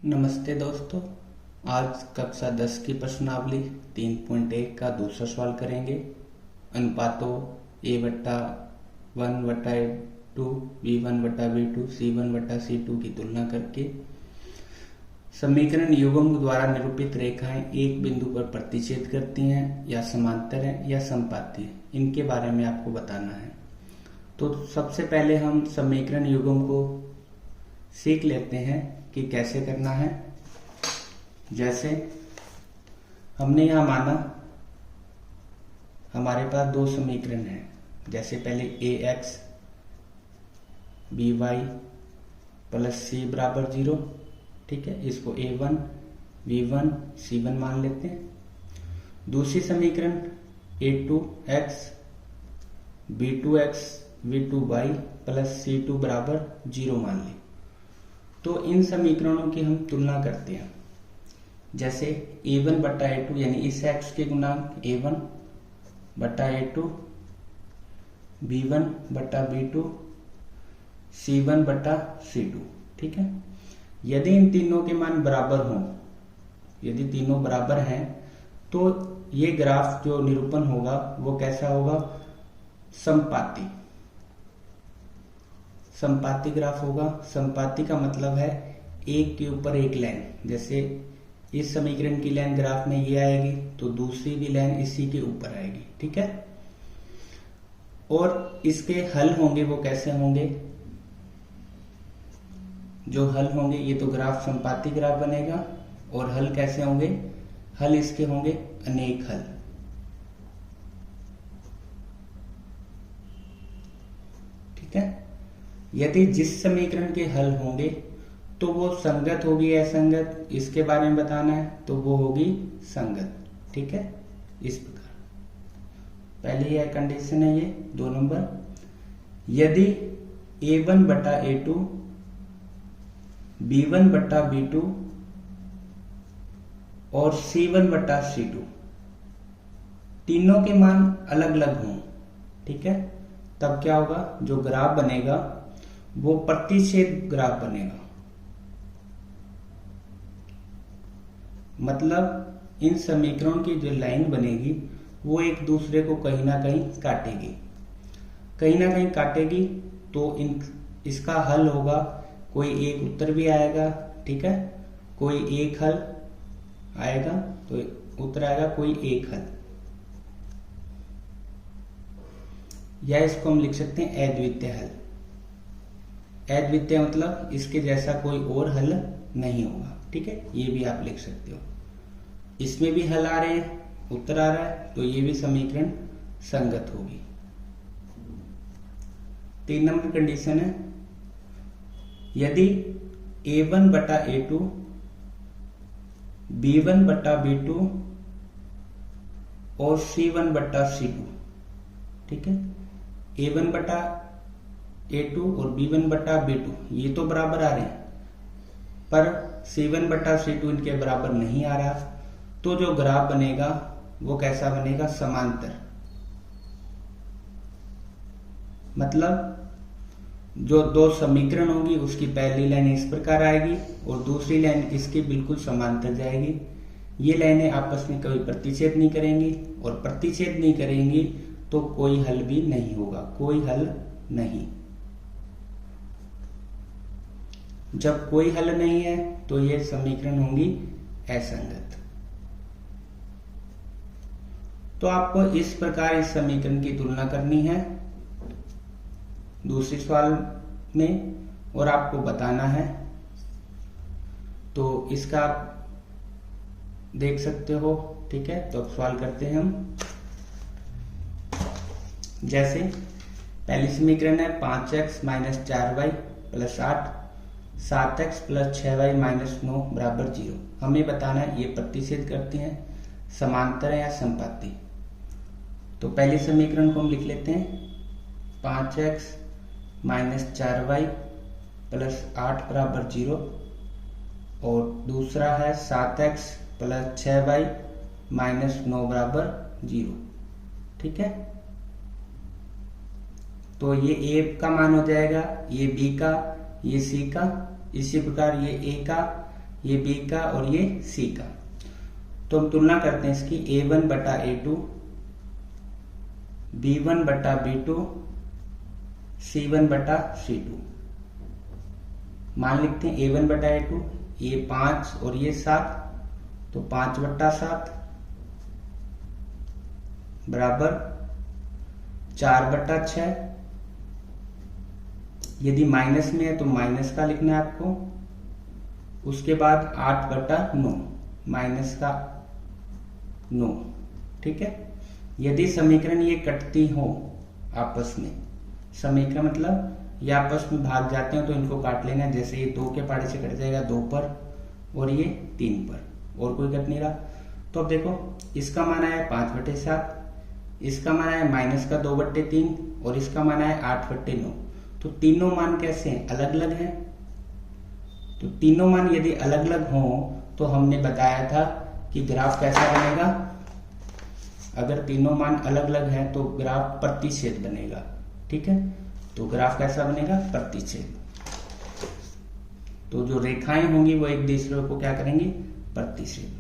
नमस्ते दोस्तों। आज कक्षा 10 की प्रश्नावली 3.1 का दूसरा सवाल करेंगे। अनुपातों a/1/2 b1/b2 c1/c2 की तुलना करके समीकरण युग्म द्वारा निरूपित रेखाएं एक बिंदु पर प्रतिच्छेद करती हैं या समांतर हैं या समपाती हैं, इनके बारे में आपको बताना है। तो सबसे पहले हम समीकरण युग्म को सीख लेते हैं कि कैसे करना है। जैसे हमने यहां माना हमारे पास दो समीकरण हैं। जैसे पहले ax by प्लस c बराबर 0, ठीक है, इसको a1 b1 c1 मान लेते हैं। दूसरी समीकरण a2x b2x v2y plus c2 बराबर 0 मान लें। तो इन समीकरणों की हम तुलना करते हैं। जैसे a1 बटा a2 यानी इस x के गुणांक a1 बटा a2 b1 बटा b2 c1 बटा c2, ठीक है। यदि इन तीनों के मान बराबर हों, यदि तीनों बराबर हैं, तो ये ग्राफ जो निरूपण होगा वो कैसा होगा? समपाती। समपाती ग्राफ होगा। समपाती का मतलब है एक के ऊपर एक लाइन। जैसे इस समीकरण की लाइन ग्राफ में ये आएगी तो दूसरी भी लाइन इसी के ऊपर आएगी, ठीक है। और इसके हल होंगे वो कैसे होंगे? जो हल होंगे, ये तो ग्राफ समपाती ग्राफ बनेगा। और हल कैसे होंगे? हल इसके होंगे अनेक हल, ठीक है। यदि जिस समीकरण के हल होंगे तो वो संगत होगी या असंगत, इसके बारे में बताना है, तो वो होगी संगत, ठीक है। इस प्रकार पहले यह कंडीशन है, ये 2 नंबर। यदि a1 बटा a2 b1 बटा b2 और c1 बटा c2 तीनों के मान अलग अलग हों, ठीक है, तब क्या होगा? जो ग्राफ बनेगा वो प्रतिच्छेद ग्राफ बनेगा। मतलब इन समीकरणों की जो लाइन बनेगी वो एक दूसरे को कहीं ना कहीं काटेगी, कहीं ना कहीं काटेगी। तो इसका हल होगा, कोई एक उत्तर भी आएगा, ठीक है, कोई एक हल आएगा तो उत्तर आएगा कोई एक हल, या इसको हम लिख सकते हैं अद्वितीय हल। अद्वितीय मतलब इसके जैसा कोई और हल नहीं होगा, ठीक है, ये भी आप लिख सकते हो। इसमें भी हल आ रहे हैं, उत्तर आ रहा है, तो ये भी समीकरण संगत होगी। 3 नंबर कंडीशन है, यदि a1 बटा a2 b1 बटा b2 और c1 बटा c2, ठीक है, a1 बटा a2 और b1 बटा b2 ये तो बराबर आ रहे हैं, पर c1 बटा c2 इनके बराबर नहीं आ रहा। तो जो ग्राफ बनेगा वो कैसा बनेगा? समांतर। मतलब जो दो समीकरण होगी उसकी पहली लाइन इस प्रकार आएगी और दूसरी लाइन इसके बिल्कुल समांतर जाएगी। ये लाइनें आपस में कभी प्रतिच्छेद नहीं करेंगी, और प्रतिच्छेद नहीं करेंगी तो कोई हल भी नहीं होगा, कोई हल नहीं। जब कोई हल नहीं है तो ये समीकरण होंगी असंगत। तो आपको इस प्रकार इस समीकरण की तुलना करनी है दूसरे सवाल में, और आपको बताना है। तो इसका आप देख सकते हो, ठीक है। तो अब सवाल करते हैं हम। जैसे पहली समीकरण है 5x minus 4y plus 8 7x plus 6y minus 9 बराबर 0। हमें बताना है ये प्रतिच्छेद करती हैं, समांतर है या समपाती। तो पहली समीकरण को हम लिख लेते हैं 5x माइनस 4y प्लस 8 बराबर 0, और दूसरा है 7x प्लस 6y माइनस 9 बराबर 0, ठीक है। तो ये a का मान हो जाएगा, ये b का, ये c का, इसी प्रकार ये a का, ये बी का और ये सी का। तो हम तुलना करते हैं इसकी A1 बटा A2, B1 बटा B2, C1 बटा C2। मान लिखते हैं A1 बटा A2, ये 5 और ये 7, तो 5 बटा 7 बराबर 4 बटा 6। यदि माइनस में है तो माइनस का लिखना है आपको। उसके बाद 8 बटा 9, माइनस का 9। ठीक है। यदि समीकरण ये कटती हो आपस में, समीकरण मतलब ये आपस में भाग जाते हैं तो इनको काट लेना है। जैसे ये 2 के पहाड़े से कट जाएगा 2 पर और ये 3 पर, और कोई कट नहीं रहा। तो अब देखो इसका मान है 5 बटे 7, इसका मान है माइनस का 2 बटे 3 और इसका मान है 8 बटे 9। तो तीनों मान कैसे हैं? अलग अलग हैं। तो तीनों मान यदि अलग अलग हो तो हमने बताया था कि ग्राफ कैसा बनेगा। अगर तीनों मान अलग अलग हैं तो ग्राफ प्रतिच्छेद बनेगा। ठीक है। तो ग्राफ कैसा बनेगा? प्रतिच्छेद। तो जो रेखाएं होंगी वो एक दूसरे को क्या करेंगी? प्रतिच्छेद।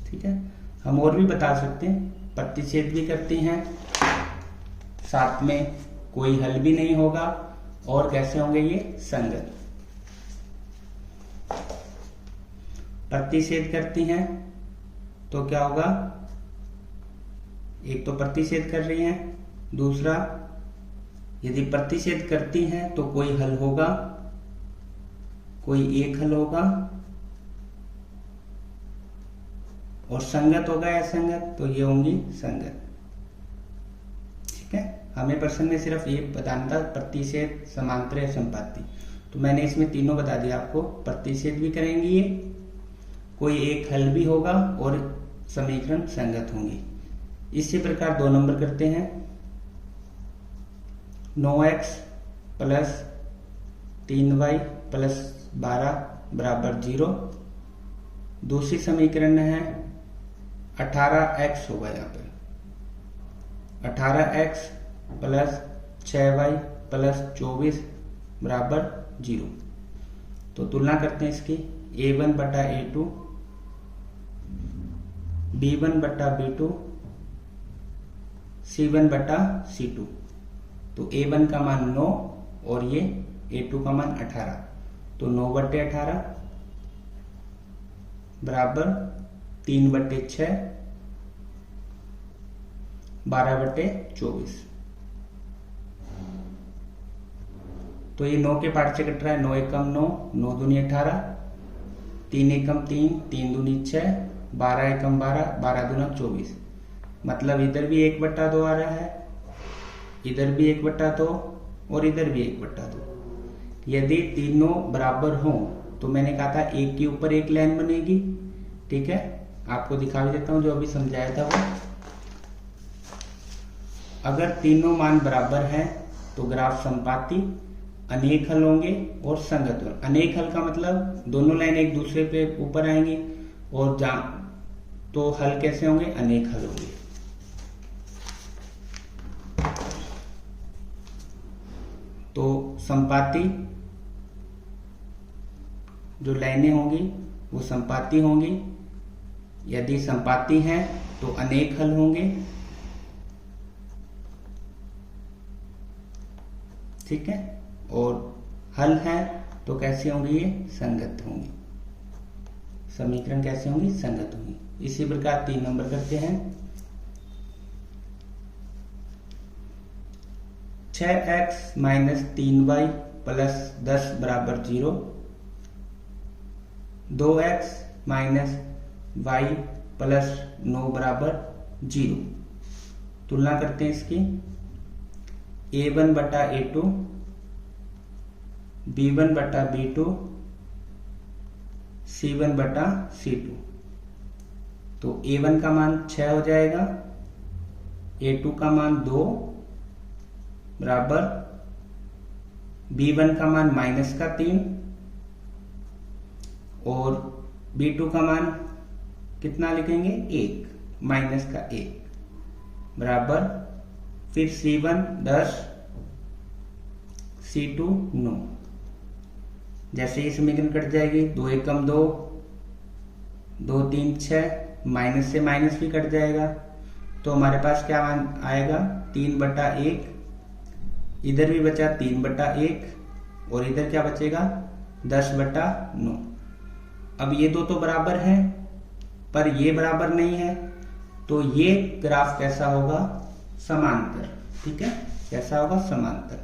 ठीक है। हम और भी बता सकते हैं, प्रतिच्छेद भी करती हैं, साथ में कोई हल भी नहीं होगा, और कैसे होंगे ये? संगत। प्रतिच्छेद करती हैं तो क्या होगा? एक तो प्रतिच्छेद कर रही हैं, दूसरा यदि प्रतिच्छेद करती हैं तो कोई हल होगा, कोई एक हल होगा, और संगत होगा या संगत, तो ये होंगी संगत। ठीक है। हमें प्रश्न में सिर्फ ये बताना था प्रतिच्छेद, समांतर या संपाती। तो मैंने इसमें तीनों बता दिया आपको। प्रतिच्छेद भी करेंगी ये, कोई एक हल भी होगा, और समीकरण संगत होंगे। इसी प्रकार 2 नंबर करते हैं। 9x प्लस 3y प्लस 12 बराबर 0। दूसरी समीकरण है 18x होगा यहाँ पे। 18x प्लस 6y प्लस 24 बराबर 0। तो तुलना करते हैं इसकी A1 बटा A2, B1 बटा B2, C1 बटा C2। तो A1 का मान 9 और ये A2 का मान 18। तो 9 बटे 18 बराबर 3 बटे 6, 12 बटे 24। तो ये 9 के पार्ट से कट रहा है। 9 एकम 9, 9 दूनी 18, 3 एकम 3, 3 दूनी 6, 12 एकम 12, 12 दूना 24। मतलब इधर भी 1/2 आ रहा है, इधर भी 1/2 और इधर भी 1/2। यदि तीनों बराबर हों तो मैंने कहा था एक के ऊपर एक लाइन बनेगी। ठीक है। आपको दिखा भी देता हूं जो अभी समझाया था वो। अगर तीनों मान बराबर हैं तो ग्राफ संपाती, अनेक हल होंगे और संगत होंगे। अनेक हल का मतलब दोनों लाइन एक दूसरे पे ऊपर आएंगी, और तो हल कैसे होंगे? अनेक हल होंगे। तो संपाती जो लाइनें होंगी वो संपाती होंगी। यदि संपाती हैं तो अनेक हल होंगे। ठीक है। और हल है तो कैसे होंगी? ये संगत होंगी। समीकरण कैसे होंगी? संगत होंगी। इसी प्रकार 3 नंबर करते हैं। 6x माइनस 3y प्लस 10 बराबर 0। 2x माइनस y प्लस 9 बराबर 0। तुलना करते हैं इसकी A1 बटा A2, B1 बटा B2, C1 बटा C2। तो A1 का मान 6 हो जाएगा, A2 का मान 2 बराबर B1 का मान -3 और B2 का मान कितना लिखेंगे? 1 -1 बराबर फिर C1 10, C2 9। जैसे ही समीकरण कट जाएगी, 2 एकम 2, 2 3 6, माइनस से माइनस भी कट जाएगा, तो हमारे पास क्या आएगा 3/1। इधर भी बचा 3/1 और इधर क्या बचेगा 10/9। अब ये दो तो बराबर हैं, पर ये बराबर नहीं है, तो ये ग्राफ कैसा होगा समांतर। ठीक है, कैसा होगा समांतर।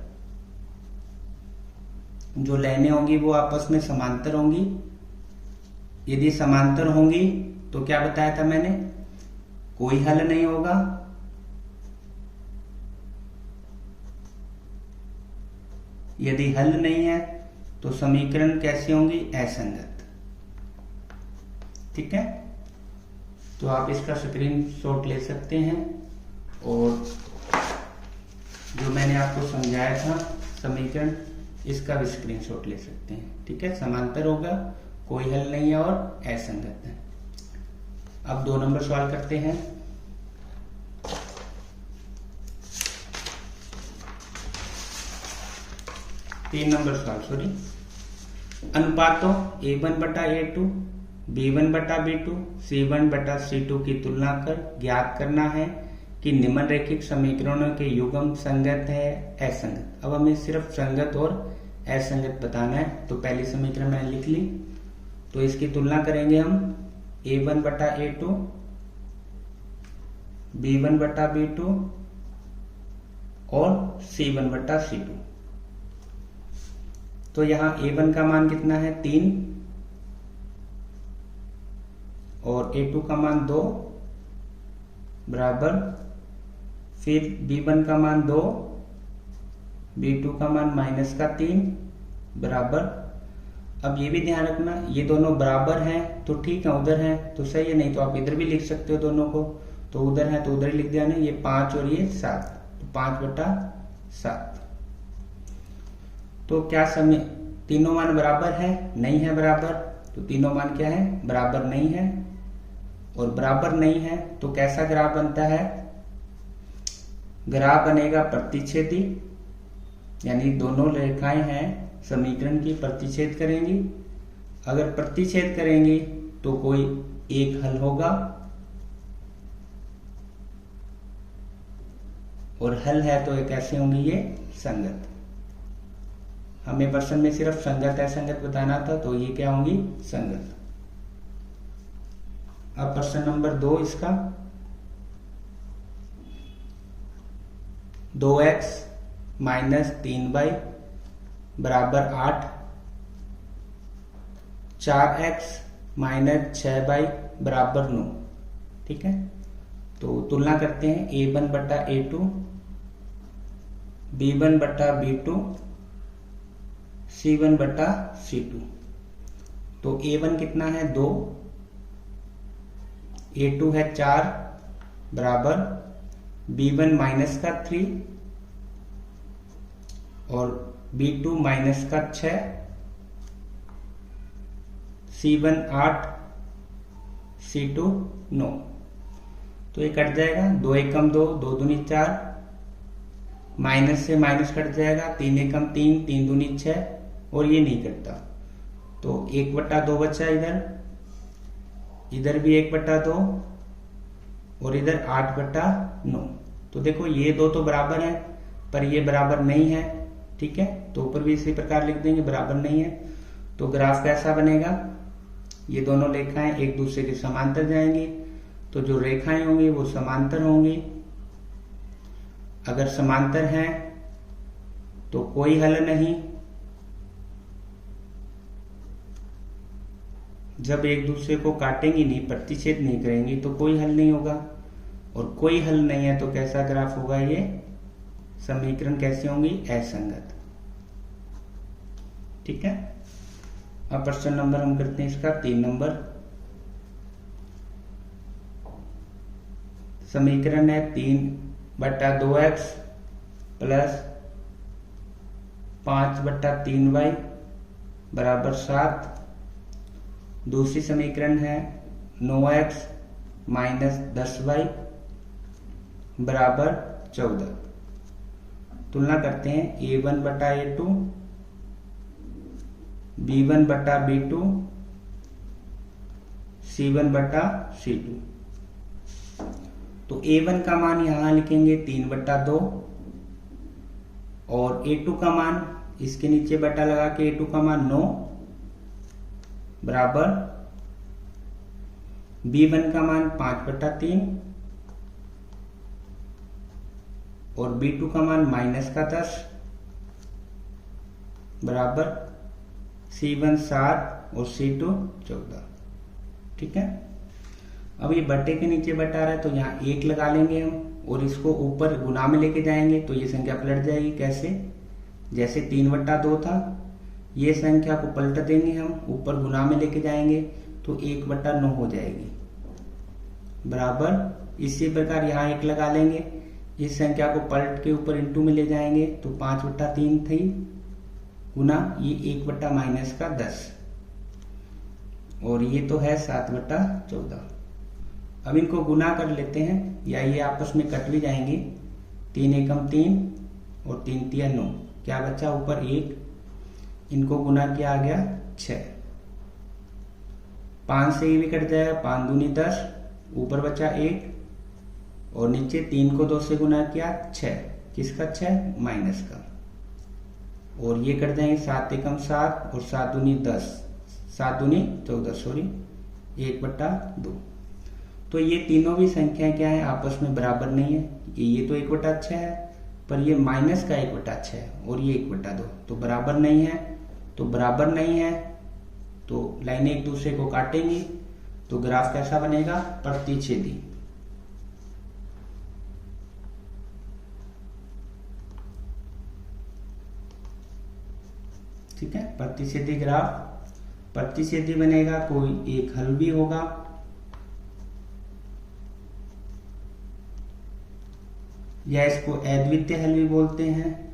जो लाइनें होंगी वो आपस में समांतर होंगी। यदि समांतर होंगी तो क्या बताया था मैंने, कोई हल नहीं होगा। यदि हल नहीं है तो समीकरण कैसी होंगी, असंगत। ठीक है, तो आप इसका स्क्रीनशॉट ले सकते हैं और जो मैंने आपको समझाया था समीकरण, इसका भी स्क्रीनशॉट ले सकते हैं। ठीक है, समांतर होगा, कोई हल नहीं है और असंगत है। अब 2 नंबर सवाल करते हैं। तीन नंबर सवाल अनुपातों A1/A2, B1/B2, C1/C2 की तुलना कर ज्ञात करना है कि निम्नलिखित समीकरणों के युग्म संगत है असंगत। अब हमें सिर्फ संगत और असंगत बताना है। तो पहली समीकरण मैंने लिख ली, तो इसकी तुलना करेंगे हम A1/A2, B1/B2 और C1/C2। तो यहां A1 का मान कितना है 3 और A2 का मान 2 बराबर, फिर B1 का मान 2, B2 का मान -3 बराबर। अब ये भी ध्यान रखना, ये दोनों बराबर हैं तो ठीक है, उधर है तो सही है, नहीं तो आप इधर भी लिख सकते हो दोनों को। तो उधर है तो उधर ही लिख देना, ये 5 और ये 7, तो 5/7। तो क्या समय तीनों मान बराबर है, नहीं है बराबर, तो तीनों मान क्या है बराबर नहीं है। और बराबर नहीं है तो कैसा ग्राफ बनता है, ग्राफ बनेगा प्रतिच्छेदी, यानी दोनों रेखाएं हैं समीकरण की प्रतिच्छेद करेंगी। अगर प्रतिच्छेद करेंगी तो कोई एक हल होगा, और हल है तो ये कैसे होंगी, ये संगत। हमें प्रश्न में सिर्फ संगत असंगत बताना था, तो ये क्या होंगी संगत। अब प्रश्न नंबर 2 इसका, 2x - 3y बराबर 8, 4x - 6y बराबर 9। ठीक है, तो तुलना करते हैं A1/A2, B1/B2, C1/C2। तो A1 कितना है 2, A2 है 4 बराबर B1 -3 और B2 -6, C1 8, C2 9। तो ये कट जाएगा, 2 एकम 2, 2 दूनी 4, माइनस से माइनस कट जाएगा, 3 एकम 3, 3 दूनी 6, और ये नहीं कटता, तो 1/2 बचा इधर भी 1/2 और इधर 8/9। तो देखो ये दो तो बराबर है, पर ये बराबर नहीं है। ठीक है, तो ऊपर भी इसी प्रकार लिख देंगे बराबर नहीं है। तो ग्राफ कैसा बनेगा, ये दोनों रेखाएं एक दूसरे के समांतर जाएंगी, तो जो रेखाएं होंगी वो समांतर होंगी। अगर समांतर हैं तो कोई हल नहीं, जब एक दूसरे को काटेंगी नहीं, प्रतिच्छेद नहीं करेंगी, तो कोई हल नहीं होगा। और कोई हल नहीं है तो कैसा ग्राफ होगा, ये समीकरण कैसी होंगी, असंगत। ठीक है, अब प्रश्न नंबर हम करते हैं इसका 3 नंबर। समीकरण है 3/2x प्लस 5/3y बराबर 7। दूसरी समीकरण है 9x - 10y बराबर 14। तुलना करते हैं A1 बटा A2, B1 बटा B2, C1 बटा C2। तो A1 का मान यहां लिखेंगे 3/2 और A2 का मान इसके नीचे बटा लगा के A2 का मान 9 बराबर B1 का मान 5/3 और B2 का मान -10 बराबर C1 7 और C2 14। ठीक है, अब ये बट्टे के नीचे बटा रहा है तो यहाँ 1 लगा लेंगे हम और इसको ऊपर गुना में लेके जाएंगे तो ये संख्या पलट जाएगी। कैसे? जैसे 3/2 था, ये संख्या को पलट देंगे हम, ऊपर गुना में लेके जाएंगे तो 1/9 हो जाएगी बराबर। इसी प्रकार यहाँ 1 लगा लेंगे, इस संख्या को पलट के ऊपर इंटू में ले जाएंगे तो 5/3 थी गुना ये 1/-10 और ये तो है 7/14। अब इनको गुना कर लेते हैं या ये आपस में कट भी जाएंगे। 3 एकम 3 और 3 तिया 9, क्या बचा ऊपर 1, इनको गुना किया आ गया 6। 5 से ये भी कट जाएगा, 5 दूनी 10, ऊपर बचा 1 और नीचे 3 को 2 से गुना किया 6, किसका 6 माइनस का, और ये कट जाएंगे 7 एकम 7 और 7 दूनी 10, 7 दूनी 14 सॉरी 1/2। तो ये तीनों भी संख्याएं क्या है आपस में बराबर नहीं है। ये तो 1/6 है पर ये माइनस का 1/6 है और ये 1/2, तो बराबर नहीं है। तो बराबर नहीं है तो लाइनें एक दूसरे को काटेंगी तो ग्राफ कैसा बनेगा? प्रतिच्छेदी। ठीक है, प्रतिच्छेदी ग्राफ। प्रतिच्छेदी बनेगा, कोई एक हल भी होगा या इसको अद्वितीय हल भी बोलते हैं।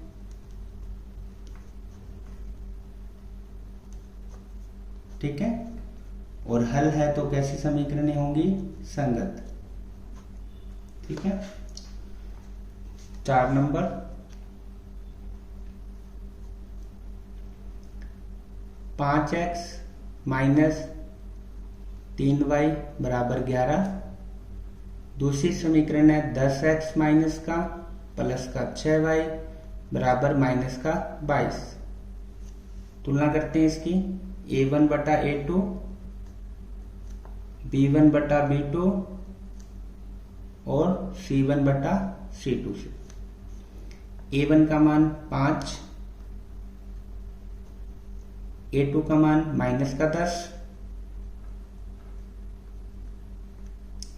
ठीक है, और हल है तो कैसी समीकरणें होंगी? संगत। ठीक है, 4 नंबर, पांच एक्स माइनस 3y बराबर 11। दूसरी समीकरण है 10x माइनस का प्लस का 6y बराबर माइनस का 22। तुलना करते हैं इसकी। A1 बटा A2, B1 बटा B2 और C1 बटा C2 से। A1 का मान 5, A2 का मान माइनस का 10,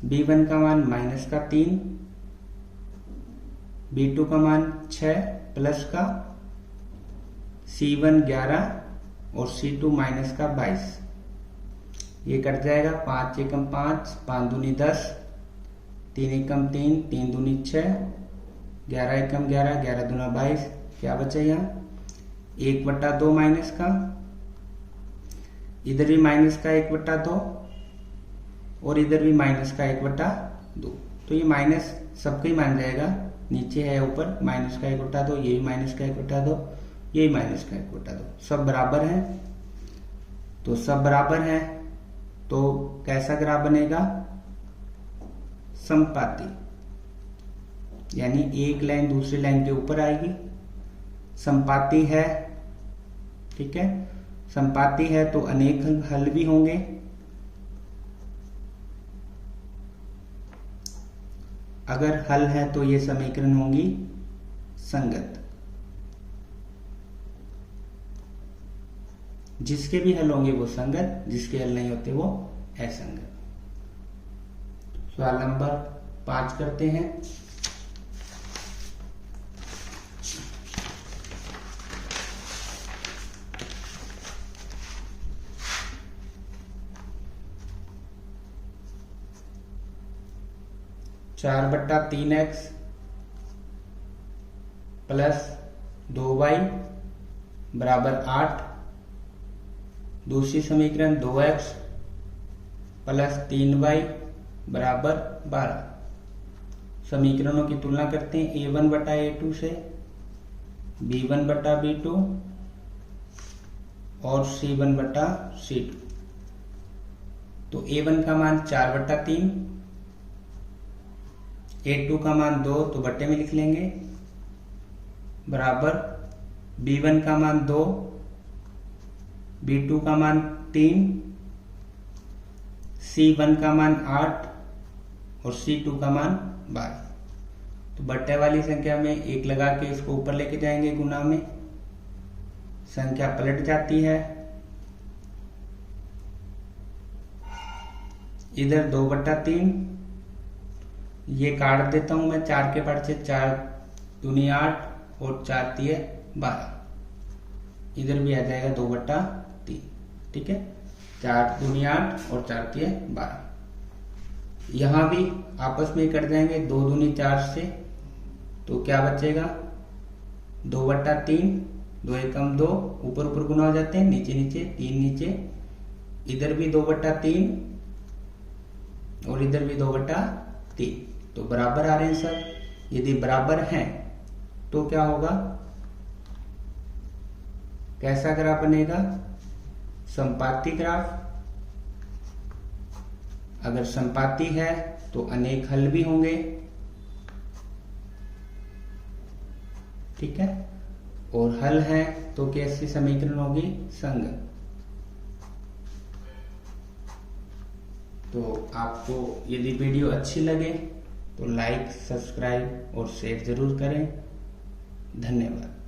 B1 का मान माइनस का 3, B2 का मान 6 प्लस का C1 11 और C2 माइनस का 22। ये कट जाएगा, 5 एकम 5, 5 दूनी 10, 3 एकम 3, 3 दूनी 6, 11 एकम 11, 11 दूना 22। क्या बचा यहाँ? 1/2 माइनस का, इधर भी माइनस का 1/2 और इधर भी माइनस का 1/2। तो ये माइनस सबका ही मान जाएगा, नीचे है ऊपर माइनस का 1/2, ये भी माइनस का 1/2, ये भी माइनस का 1/2, सब बराबर है। तो सब बराबर है तो कैसा ग्राफ बनेगा? समपाती, यानी एक लाइन दूसरी लाइन के ऊपर आएगी। समपाती है, ठीक है, समपाती है तो अनेक हल भी होंगे। अगर हल है तो ये समीकरण होंगी संगत। जिसके भी हल होंगे वो संगत, जिसके हल नहीं होते वो असंगत। सवाल नंबर 5 करते हैं। चार बट्टा 3x प्लस 2y बराबर 8। दूसरी समीकरण 2x प्लस 3y बराबर 12। समीकरणों की तुलना करते हैं A1 बटा A2 से। B1 बटा B2 और C1 बटा C2। तो A1 का मान 4 बटा 3, A2 का मान 2 तो बट्टे में लिख लेंगे, बराबर B1 का मान 2, B2 का मान 3, C1 का मान 8 और C2 का मान 12। तो बट्टे वाली संख्या में 1 लगा के इसको ऊपर लेके जाएंगे गुना में, संख्या पलट जाती है, इधर 2 बटा 3, ये काट देता हूं मैं 4 के पार्ट से, 4 दूनी 8 और 4 तिये 12, इधर भी आ जाएगा 2 बटा 3। ठीक है, 4 दूनी 8 और 4 तिये 12। यहां भी आपस में कट जाएंगे, 2 दूनी 4 से, तो क्या बचेगा 2 बटा 3, 2 एकम 2, ऊपर ऊपर गुना हो जाते हैं, नीचे नीचे 3 नीचे, इधर भी 2 बटा 3 और इधर भी 2 बटा 3, तो बराबर आ रहे हैं सब। यदि बराबर हैं तो क्या होगा, कैसा ग्राफ बनेगा, संपाती ग्राफ। अगर संपाती है तो अनेक हल भी होंगे। ठीक है, और हल है तो कैसी समीकरण होगी, संगत। तो आपको यदि वीडियो अच्छी लगे तो लाइक, सब्सक्राइब और शेयर जरूर करें। धन्यवाद।